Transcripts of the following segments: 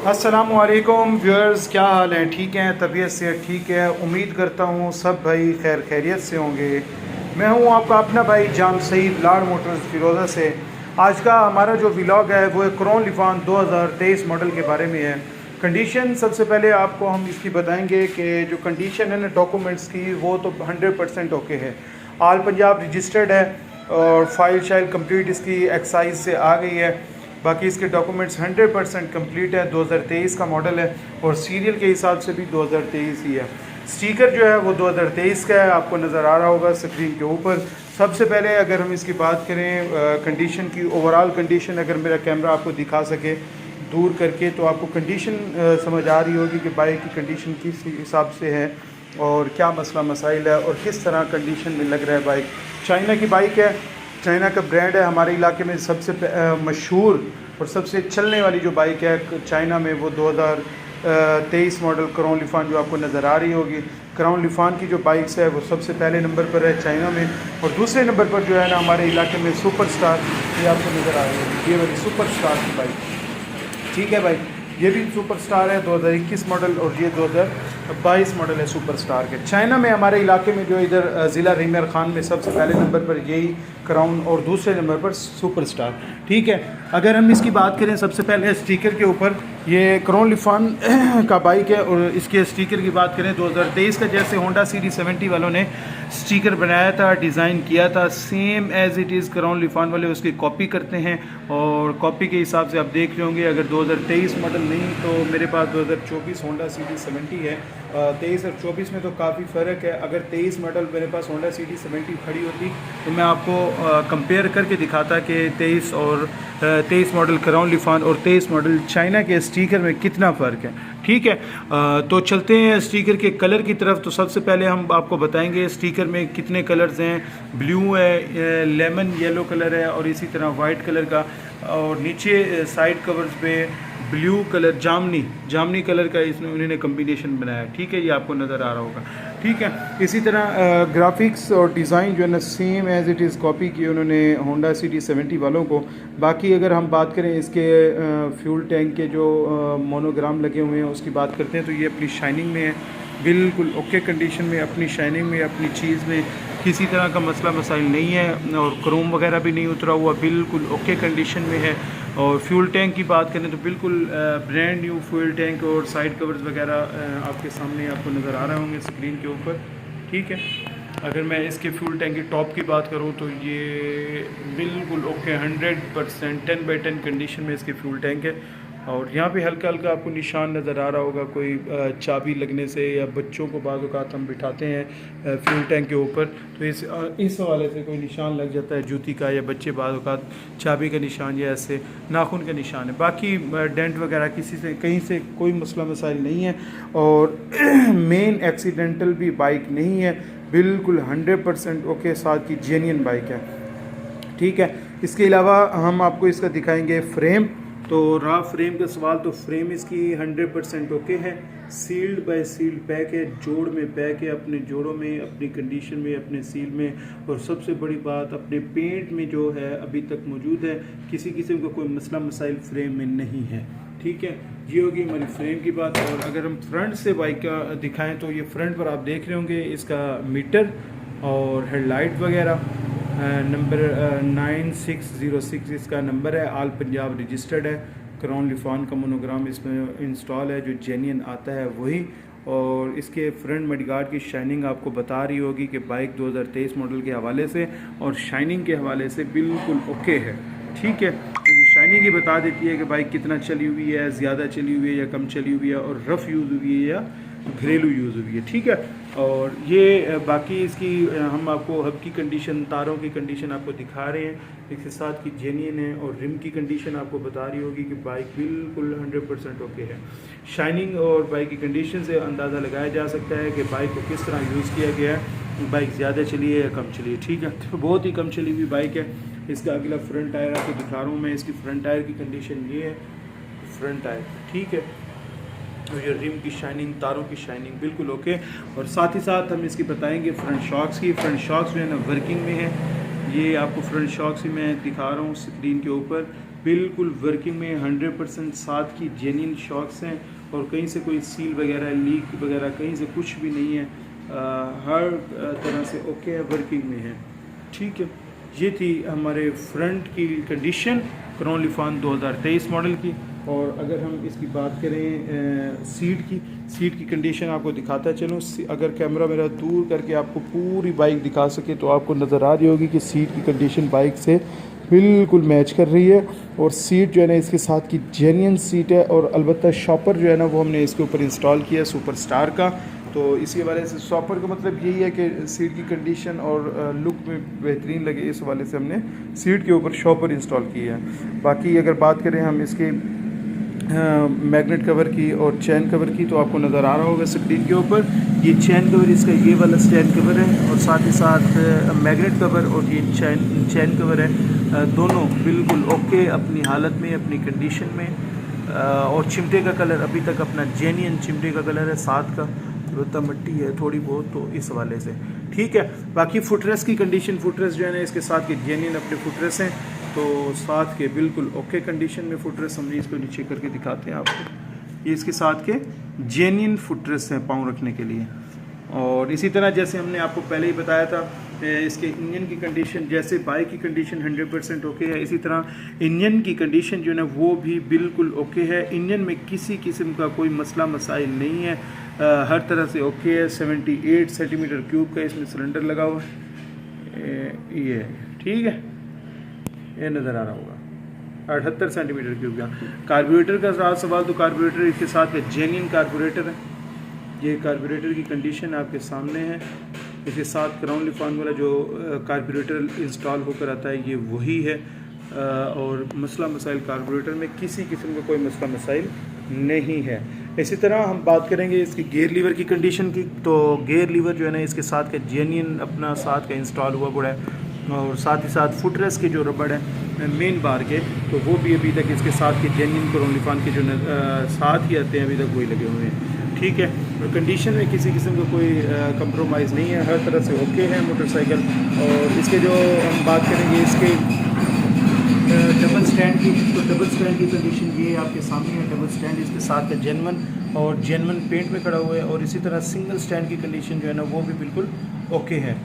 अस्सलामुअलैकुम व्यूअर्स, क्या हाल है? ठीक हैं? तबीयत से ठीक है? उम्मीद करता हूँ सब भाई खैर खैरियत से होंगे। मैं हूँ आपका अपना भाई जाम सईद, लाड मोटर्स फिरोज़ा से। आज का हमारा जो व्लॉग है वो क्रोन लिफान 2023 मॉडल के बारे में है। कंडीशन सबसे पहले आपको हम इसकी बताएंगे कि जो कंडीशन है ना डॉक्यूमेंट्स की, वो तो 100% ओके है। आल पंजाब रजिस्टर्ड है और फाइल शाइल कंप्लीट इसकी एक्साइज से आ गई है। बाकी इसके डॉक्यूमेंट्स 100% कंप्लीट है। 2023 का मॉडल है और सीरियल के हिसाब से भी 2023 ही है। स्टिकर जो है वो 2023 का है, आपको नज़र आ रहा होगा स्क्रीन के ऊपर। सबसे पहले अगर हम इसकी बात करें कंडीशन की, ओवरऑल कंडीशन अगर मेरा कैमरा आपको दिखा सके दूर करके, तो आपको कंडीशन समझ आ रही होगी कि बाइक की कंडीशन किस हिसाब से है और क्या मसला मसाइल है और किस तरह कंडीशन में लग रहा है। बाइक चाइना की बाइक है, चाइना का ब्रांड है। हमारे इलाके में सबसे मशहूर और सबसे चलने वाली जो बाइक है चाइना में, वो 2023 मॉडल क्राउन लिफान जो आपको नज़र आ रही होगी। क्राउन लिफान की जो बाइक्स है वो सबसे पहले नंबर पर है चाइना में, और दूसरे नंबर पर जो है ना हमारे इलाके में सुपर स्टार, ये आपको नज़र आ रही होगी, ये वाली सुपर स्टार की बाइक। ठीक है भाई, ये भी सुपर स्टार है 2021 मॉडल और ये 2022 मॉडल है सुपर स्टार के। चाइना में हमारे इलाके में जो इधर ज़िला रिमियर खान में सबसे पहले नंबर पर यही क्राउन और दूसरे नंबर पर सुपर स्टार। ठीक है, अगर हम इसकी बात करें सबसे पहले स्टिकर के ऊपर, ये क्राउन लिफान का बाइक है और इसके स्टिकर की बात करें 2023 का, जैसे होंडा CD70 वालों ने स्टिकर बनाया था, डिज़ाइन किया था, same as it is crown लिफान वाले उसकी कॉपी करते हैं और कॉपी के हिसाब से आप देख रहे होंगे। अगर 2023 मॉडल नहीं तो मेरे पास 2024 होंडा CD70 है। 23 और 24 में तो काफ़ी फ़र्क है। अगर 23 मॉडल मेरे पास होंडा CD70 खड़ी होती तो मैं आपको कंपेयर करके दिखाता कि 23 मॉडल क्राउन लिफान और 23 मॉडल चाइना के स्टिकर में कितना फ़र्क है। ठीक है, तो चलते हैं स्टिकर के कलर की तरफ। तो सबसे पहले हम आपको बताएंगे स्टिकर में कितने कलर्स हैं। ब्लू है, लेमन येलो कलर है और इसी तरह वाइट कलर का, और नीचे साइड कवर्स पे ब्लू कलर, जामनी कलर का इसमें उन्होंने कम्बिनेशन बनाया। ठीक है, ये आपको नज़र आ रहा होगा। ठीक है, इसी तरह ग्राफिक्स और डिज़ाइन जो है ना same as it is copy की उन्होंने होंडा CD70 वालों को। बाकी अगर हम बात करें इसके फ्यूल टैंक के जो मोनोग्राम लगे हुए हैं उसकी बात करते हैं, तो ये अपनी शाइनिंग में है, बिल्कुल ओके कंडीशन में, अपनी शाइनिंग में, अपनी चीज़ में किसी तरह का मसला मसाइल नहीं है और क्रोम वगैरह भी नहीं उतरा हुआ, बिल्कुल ओके कंडीशन में है। और फ्यूल टैंक की बात करें तो बिल्कुल ब्रांड न्यू फ्यूल टैंक और साइड कवर्स वगैरह आपके सामने आपको नज़र आ रहे होंगे स्क्रीन के ऊपर। ठीक है, अगर मैं इसके फ्यूल टैंक की टॉप की बात करूं तो ये बिल्कुल ओके 100% 10/10 कंडीशन में इसके फ्यूल टैंक है। और यहाँ पे हल्का हल्का आपको निशान नज़र आ रहा होगा, कोई चाबी लगने से, या बच्चों को बाज़ औक़ात हम बिठाते हैं फ्यूल टैंक के ऊपर तो इस हवाले से कोई निशान लग जाता है जूती का, या बच्चे बाज़ औक़ात चाबी का निशान या ऐसे नाखून का निशान है। बाकी डेंट वगैरह किसी से कहीं से कोई मसला मसाइल नहीं है और मेन एक्सीडेंटल भी बाइक नहीं है, बिल्कुल 100% ओके साथ की जेन्युइन बाइक है। ठीक है, इसके अलावा हम आपको इसका दिखाएंगे फ्रेम। तो रहा फ्रेम का सवाल, तो फ्रेम इसकी 100% ओके है, सील्ड बाय सील्ड पैक है, जोड़ में पैक है, अपने जोड़ों में, अपनी कंडीशन में, अपने सील में, और सबसे बड़ी बात अपने पेंट में जो है अभी तक मौजूद है। किसी किस्म का कोई मसला मसाइल फ्रेम में नहीं है। ठीक है, ये होगी हमारी फ्रेम की बात। और अगर हम फ्रंट से बाइक का दिखाएँ तो ये फ्रंट पर आप देख रहे होंगे इसका मीटर और हेडलाइट वगैरह, नंबर 9606 इसका नंबर है, आल पंजाब रजिस्टर्ड है, क्राउन लिफान का मोनोग्राम इसमें इंस्टॉल है, जो जेन्युइन आता है वही। और इसके फ्रंट मडगार्ड की शाइनिंग आपको बता रही होगी कि बाइक 2023 मॉडल के हवाले से और शाइनिंग के हवाले से बिल्कुल ओके है। ठीक है, तो शाइनिंग ही बता देती है कि बाइक कितना चली हुई है, ज़्यादा चली हुई है या कम चली हुई है, और रफ़ यूज़ हुई है या घरेलू यूज़ हुई है। ठीक है, और ये बाकी इसकी हम आपको हब की कंडीशन, तारों की कंडीशन आपको दिखा रहे हैं, इसके साथ की जेन्युइन है, और रिम की कंडीशन आपको बता रही होगी कि बाइक बिल्कुल 100% ओके है। शाइनिंग और बाइक की कंडीशन से अंदाज़ा लगाया जा सकता है कि बाइक को किस तरह यूज़ किया गया है, बाइक ज़्यादा चली है या कम चली है। ठीक है, तो बहुत ही कम चली हुई बाइक है। इसका अगला फ्रंट टायर आपको दिखा रहा हूँ मैं, इसकी फ्रंट टायर की कंडीशन ये है, फ्रंट टायर। ठीक है, तो ये रिम की शाइनिंग, तारों की शाइनिंग बिल्कुल ओके। और साथ ही साथ हम इसकी बताएंगे फ्रंट शॉक्स की। फ्रंट शॉक्स जो है ना वर्किंग में है, ये आपको फ्रंट शॉक्स ही मैं दिखा रहा हूँ स्क्रीन के ऊपर। बिल्कुल वर्किंग में 100%, साथ की जेन्युइन शॉक्स हैं और कहीं से कोई सील वगैरह लीक वगैरह कहीं से कुछ भी नहीं है। हर तरह से ओके है, वर्किंग में है। ठीक है, ये थी हमारे फ्रंट की कंडीशन क्रॉन लिफान 2023 मॉडल की। और अगर हम इसकी बात करें सीट की कंडीशन आपको दिखाता चलूँ। अगर कैमरा मेरा दूर करके आपको पूरी बाइक दिखा सके तो आपको नज़र आ रही होगी कि सीट की कंडीशन बाइक से बिल्कुल मैच कर रही है। और सीट जो है ना इसके साथ की जेन्युइन सीट है। और अलबत्ता शॉपर जो है ना वो हमने इसके ऊपर इंस्टॉल किया है सुपर स्टार का। तो इसी हवाले से शॉपर का मतलब यही है कि सीट की कंडीशन और लुक में बेहतरीन लगे, इस हवाले से हमने सीट के ऊपर शॉपर इंस्टॉल किया है। बाकी अगर बात करें हम इसके मैग्नेट कवर की और चैन कवर की तो आपको नज़र आ रहा होगा स्क्रीन के ऊपर। ये चैन कवर इसका ये वाला चैन कवर है और साथ ही साथ मैग्नेट कवर और ये चैन कवर है। दोनों बिल्कुल ओके अपनी हालत में, अपनी कंडीशन में। और चिमटे का कलर अभी तक अपना जेन्युइन चिमटे का कलर है, साथ का अलबत्ता मिट्टी है थोड़ी बहुत, तो इस हवाले से ठीक है। बाकी फुटरेस की कंडीशन, फुटरेस जो है ना इसके साथ के जेन्युइन अपने फुटरेस हैं, तो साथ के बिल्कुल ओके कंडीशन में फुटरेस। हमने इसको नीचे करके दिखाते हैं आपको। ये इसके साथ के जेन्युइन फुटरेस हैं पाँव रखने के लिए। और इसी तरह जैसे हमने आपको पहले ही बताया था इसके इंजन की कंडीशन, जैसे बाइक की कंडीशन 100% ओके है, इसी तरह इंजन की कंडीशन जो है ना वो भी बिल्कुल ओके है। इंजन में किसी किस्म का कोई मसला मसाइल नहीं है, हर तरह से ओके है। 78 सेंटीमीटर क्यूब का इसमें सिलेंडर लगा हुआ है, ये ठीक है, ये नज़र आ रहा होगा 78 सेंटीमीटर क्यूब का। कार्बोरेटर का रहा सवाल, तो कार्बोरेटर इसके साथ का जेन्युइन कार्बोरेटर है। ये कार्बोरेटर की कंडीशन आपके सामने है। इसके साथ क्राउन लिफान वाला जो कार्बोरेटर इंस्टॉल होकर आता है ये वही है। और मसला मसाइल कार्बोरेटर में किसी किस्म का कोई मसला मसाइल नहीं है। इसी तरह हम बात करेंगे इसकी गियर लीवर की कंडीशन की, तो गियर लीवर जो है ना इसके साथ का जेन्युइन अपना साथ का इंस्टॉल हुआ पड़ा है। और साथ ही साथ फुटरेस के जो रबड़ है मेन बार के, तो वो भी अभी तक इसके साथ के जेन्युइन क्राउन लिफान के जो साथ ही आते हैं अभी तक वही लगे हुए हैं। ठीक है, और कंडीशन में किसी किस्म का कोई कंप्रोमाइज़ नहीं है, हर तरह से ओके है मोटरसाइकिल। और इसके जो हम बात करेंगे इसके डबल स्टैंड की, तो डबल स्टैंड की कंडीशन ये आपके सामने है। डबल स्टैंड इसके साथ का जेन्युइन और जेन्युइन पेंट में खड़ा हुआ है। और इसी तरह सिंगल स्टैंड की कंडीशन जो है ना वो भी बिल्कुल ओके है,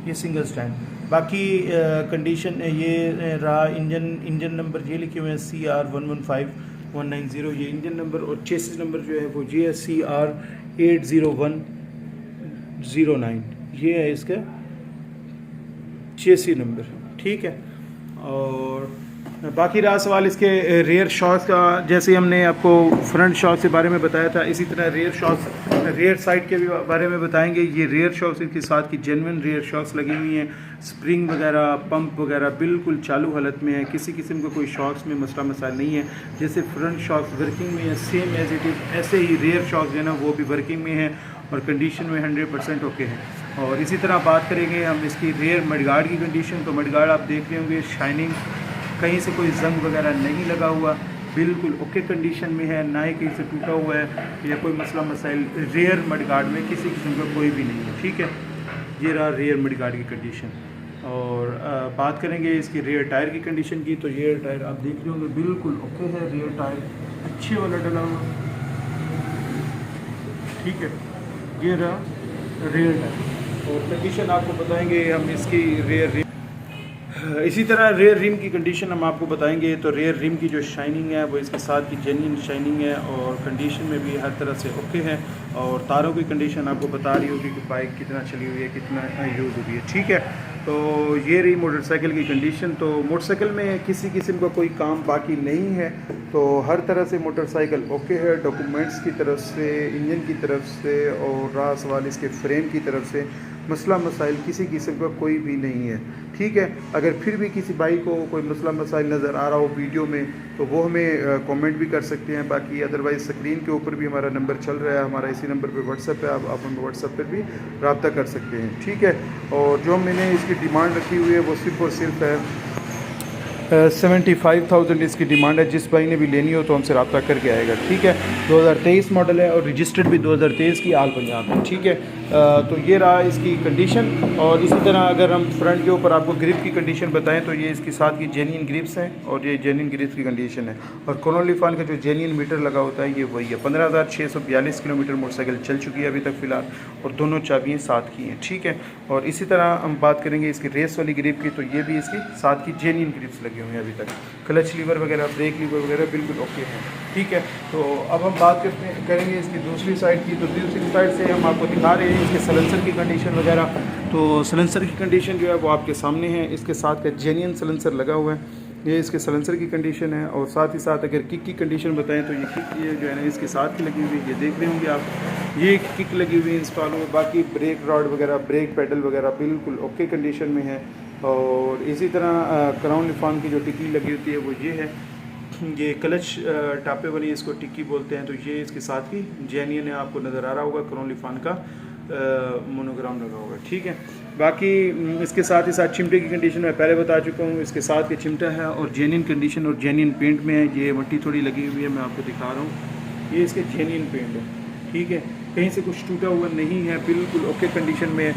ये सिंगल स्टैंड। बाकी कंडीशन ये रहा। इंजन नंबर ये लिखे हुए हैं CR115190, ये इंजन नंबर। और चेसिस नंबर जो है वो ये है CR80109, ये है इसका चेसी नंबर। ठीक है, और बाकी रहा सवाल इसके रेयर शॉक्स का। जैसे हमने आपको फ्रंट शॉक के बारे में बताया था, इसी तरह रेयर शॉक्स, रेयर साइड के भी बारे में बताएंगे। ये रेयर शॉक्स इनके साथ की जेन्युइन रेयर शॉक्स लगी हुई हैं। स्प्रिंग वगैरह, पंप वगैरह बिल्कुल चालू हालत में है, किसी किस्म का कोई शॉक्स में मसला मसाइल नहीं है। जैसे फ्रंट शॉक्स वर्किंग में है सेम एज इट इज़, ऐसे ही रेयर शॉक्स जो है ना वो भी वर्किंग में है और कंडीशन में 100% ओके है। और इसी तरह बात करेंगे हम इसकी रेयर मडगार्ड की कंडीशन, तो मडगार्ड आप देख रहे होंगे शाइनिंग, कहीं से कोई जंग वगैरह नहीं लगा हुआ, बिल्कुल ओके कंडीशन में है, ना ही कहीं से टूटा हुआ है या कोई मसला मसाइल रेयर मडगार्ड में किसी किस्म का कोई भी नहीं है। ठीक है, ये रहा रेयर मडगार्ड की कंडीशन। और बात करेंगे इसकी रेयर टायर की कंडीशन की, तो रेयर टायर आप देख रहे होंगे बिल्कुल ओके है, रेयर टायर अच्छे वाला डला हुआ। ठीक है, ये रहा रेयर टायर। और कंडीशन आपको बताएंगे हम इसकी रेयर। इसी तरह रेयर रिम की कंडीशन हम आपको बताएंगे। तो रेयर रिम की जो शाइनिंग है वो इसके साथ की जेन्युइन शाइनिंग है और कंडीशन में भी हर तरह से ओके है। और तारों की कंडीशन आपको बता रही होगी कि बाइक कितना चली हुई है, कितना यूज़ हुई है। ठीक है, तो ये रही मोटरसाइकिल की कंडीशन। तो मोटरसाइकिल में किसी किस्म का कोई काम बाकी नहीं है, तो हर तरह से मोटरसाइकिल ओके है, डॉक्यूमेंट्स की तरफ से, इंजन की तरफ से और रहा सवाल इसके फ्रेम की तरफ से, मसला मसाइल किसी किस्म का कोई भी नहीं है। ठीक है, अगर फिर भी किसी भाई को कोई मसला मसाइल नज़र आ रहा हो वीडियो में तो वो हमें कमेंट भी कर सकते हैं। बाकी अदरवाइज़ स्क्रीन के ऊपर भी हमारा नंबर चल रहा है, हमारा इसी नंबर पे व्हाट्सएप है, आप हमें व्हाट्सएप पर भी रब्ता कर सकते हैं। ठीक है, और जो मैंने इसकी डिमांड रखी हुई है वो सिर्फ़ और सिर्फ है 75,000 इसकी डिमांड है। जिस भाई ने भी लेनी हो तो हमसे रब्ता करके आएगा, ठीक है। 2023 मॉडल है और रजिस्टर्ड भी 2023 की आल पंजाब है, ठीक है। तो ये रहा इसकी कंडीशन। और इसी तरह अगर हम फ्रंट के ऊपर आपको ग्रिप की कंडीशन बताएं तो ये इसके साथ की जेन्युइन ग्रिप्स हैं और ये जेन्युइन ग्रिप्स की कंडीशन है। और क्रोनोलिफान का जो जेन्युइन मीटर लगा होता है ये वही है। 15,642 किलोमीटर मोटरसाइकिल चल चुकी है अभी तक फ़िलहाल, और दोनों चाबियाँ साथ की हैं, ठीक है। और इसी तरह हम बात करेंगे इसकी रेस वाली ग्रिप की, तो ये भी इसकी साथ की जेन्युइन ग्रिप्स लगे हुए हैं अभी तक। क्लच लीवर वगैरह, ब्रेक लीवर वगैरह बिल्कुल ओके हैं, ठीक है। तो अब हम बात करेंगे इसकी दूसरी साइड की। तो दूसरी साइड से हम आपको दिखा रहे हैं इसके सलेंसर की कंडीशन वगैरह। तो सलेंसर की कंडीशन जो है वो आपके सामने है। इसके साथ का जेन्युइन सलेंसर लगा हुआ है, ये इसके सलेंसर की कंडीशन है। और साथ ही साथ अगर किक की कंडीशन बताएं तो ये किक ये जो है ना इसके साथ की लगी हुई है, ये देख रहे होंगे आप, ये किक लगी हुई है इंस्टॉल हुई। बाकी ब्रेक रॉड वगैरह, ब्रेक पेडल वगैरह बिल्कुल ओके कंडीशन में है। और इसी तरह क्राउन लिफान की जो टिक्की लगी होती है वो ये है, ये क्लच टापे वाली इसको टिक्की बोलते हैं। तो ये इसके साथ की जेन्युइन है, आपको नज़र आ रहा होगा क्राउन लिफान का मोनोग्राम लगा होगा, ठीक है। बाकी इसके साथ ही साथ चिमटे की कंडीशन मैं पहले बता चुका हूँ, इसके साथ के चिमटा है और जेन्युइन कंडीशन और जेन्युइन पेंट में है। ये मट्टी थोड़ी लगी हुई है, मैं आपको दिखा रहा हूँ, ये इसके जेन्युइन पेंट है, ठीक है। कहीं से कुछ टूटा हुआ नहीं है, बिल्कुल ओके कंडीशन में है।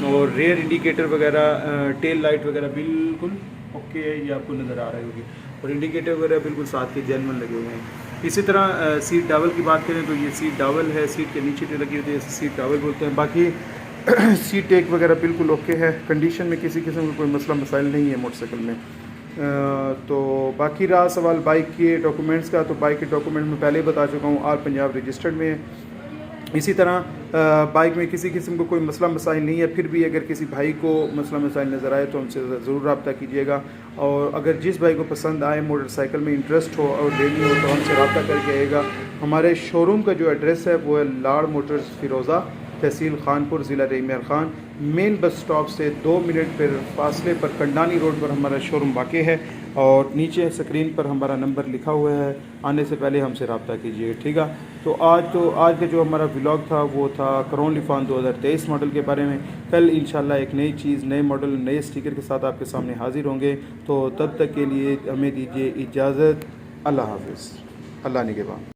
और रेयर इंडिकेटर वगैरह, टेल लाइट वगैरह बिल्कुल ओके है, ये आपको नज़र आ रही होगी। और इंडिकेटर वगैरह बिल्कुल साथ के जेन्युइन लगे हुए हैं। इसी तरह सीट डावल की बात करें तो ये सीट डावल है, सीट के नीचे लगी होती है, सीट डावल बोलते हैं। बाकी सीट टेक वगैरह बिल्कुल ओके है कंडीशन में, किसी किस्म का कोई मसला मसाइल नहीं है मोटरसाइकिल में। तो बाकी रहा सवाल बाइक के डॉक्यूमेंट्स का, तो बाइक के डॉक्यूमेंट में पहले ही बता चुका हूँ, आल पंजाब रजिस्टर्ड में है। इसी तरह बाइक में किसी किस्म को कोई मसला मसाइल नहीं है। फिर भी अगर किसी भाई को मसला मसाइल नज़र आए तो हमसे ज़रूर रब्ता कीजिएगा। और अगर जिस भाई को पसंद आए, मोटरसाइकिल में इंटरेस्ट हो और लेनी हो तो हमसे रब्ता करके आएगा। हमारे शोरूम का जो एड्रेस है वो है लाड़ मोटर्स फिरोज़ा, तहसील खानपुर, ज़िला रहीम खान। मेन बस स्टॉप से 2 मिनट पर फासले पर कंडानी रोड पर हमारा शोरूम वाक़ है। और नीचे स्क्रीन पर हमारा नंबर लिखा हुआ है, आने से पहले हमसे रब्ता कीजिए, ठीक है। तो आज का जो हमारा व्लॉग था वो था क्राउन लिफान 2023 मॉडल के बारे में। कल इंशाल्लाह एक नई चीज़, नए मॉडल, नए स्टिकर के साथ आपके सामने हाजिर होंगे। तो तब तक के लिए हमें दीजिए इजाज़त। अल्लाह हाफ़िज़, अल्लाह निगहबान।